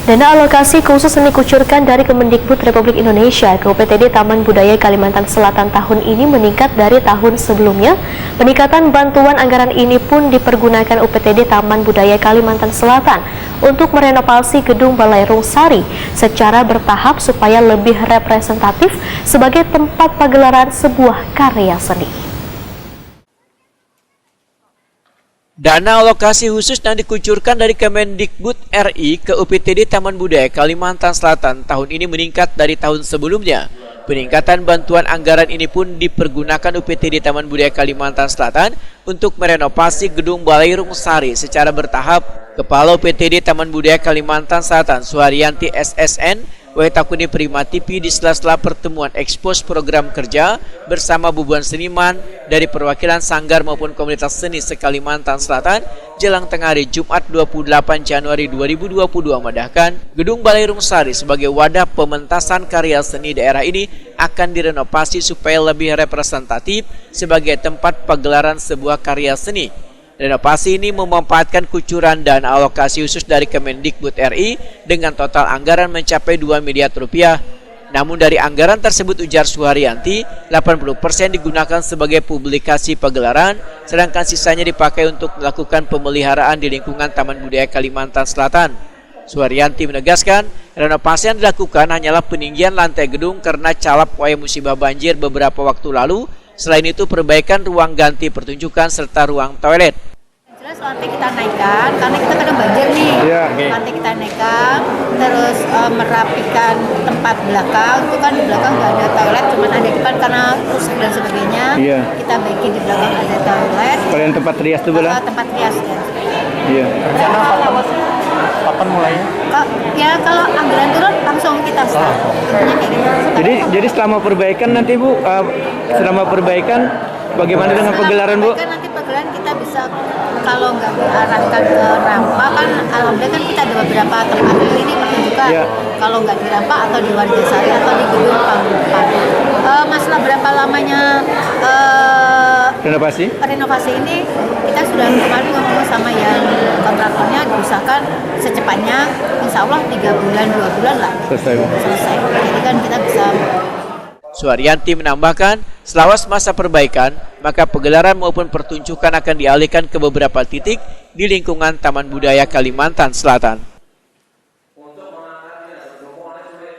Dana alokasi khusus yang dikucurkan dari Kemendikbud Republik Indonesia ke UPTD Taman Budaya Kalimantan Selatan tahun ini meningkat dari tahun sebelumnya. Peningkatan bantuan anggaran ini pun dipergunakan UPTD Taman Budaya Kalimantan Selatan untuk merenovasi gedung Balai Rungsari secara bertahap supaya lebih representatif sebagai tempat pagelaran sebuah karya seni. Dana alokasi khusus yang dikucurkan dari Kemendikbud RI ke UPTD Taman Budaya Kalimantan Selatan tahun ini meningkat dari tahun sebelumnya. Peningkatan bantuan anggaran ini pun dipergunakan UPTD Taman Budaya Kalimantan Selatan untuk merenovasi gedung Balai Rungsari secara bertahap. Kepala UPTD Taman Budaya Kalimantan Selatan, Suharyanti SSN, Wetakuni Prima TV di sela-sela pertemuan ekspos program kerja bersama bubuan seniman dari perwakilan sanggar maupun komunitas seni se-Kalimantan Selatan jelang tengah hari Jumat 28 Januari 2022 menambahkan gedung Balai Rungsari sebagai wadah pementasan karya seni daerah ini akan direnovasi supaya lebih representatif sebagai tempat pagelaran sebuah karya seni. Renovasi ini memanfaatkan kucuran dana alokasi khusus dari Kemendikbud RI dengan total anggaran mencapai 2 miliar rupiah. Namun dari anggaran tersebut, ujar Suharyanti, 80% digunakan sebagai publikasi pagelaran, sedangkan sisanya dipakai untuk melakukan pemeliharaan di lingkungan Taman Budaya Kalimantan Selatan. Suharyanti menegaskan, renovasi yang dilakukan hanyalah peninggian lantai gedung karena calap wayang musibah banjir beberapa waktu lalu. Selain itu, perbaikan ruang ganti pertunjukan serta ruang toilet. Jelas lantai kita naikkan, karena kita kadang banjir nih. Lantai kita naikkan, terus merapikan tempat belakang. Itu kan di belakang nggak ada toilet, cuma ada di depan karena rusak dan sebagainya. Kita bikin di belakang ada toilet. Kalau yang tempat rias itu belah? Tempat rias ya. Kapan mulainya? Ya kalau anggaran turun langsung kita start. Jadi selama perbaikan nanti Bu, selama perbaikan bagaimana dengan pagelaran Bu? Nanti pagelaran kita bisa, kalau nggak diarahkan ke rampa kan, alhamdulillah kan kita ada beberapa tempat ini pertunjukan. Kalau nggak di rampa atau di Warjasari atau di gedung panggung depan. Masalah berapa lamanya renovasi ini, kita sudah kemarin ngomong sama yang kontraktornya, diusahakan secepatnya, insya Allah 3 bulan 2 bulan lah selesai. Jadi kan kita bisa. Suharyanti menambahkan, selawas masa perbaikan, maka pagelaran maupun pertunjukan akan dialihkan ke beberapa titik di lingkungan Taman Budaya Kalimantan Selatan.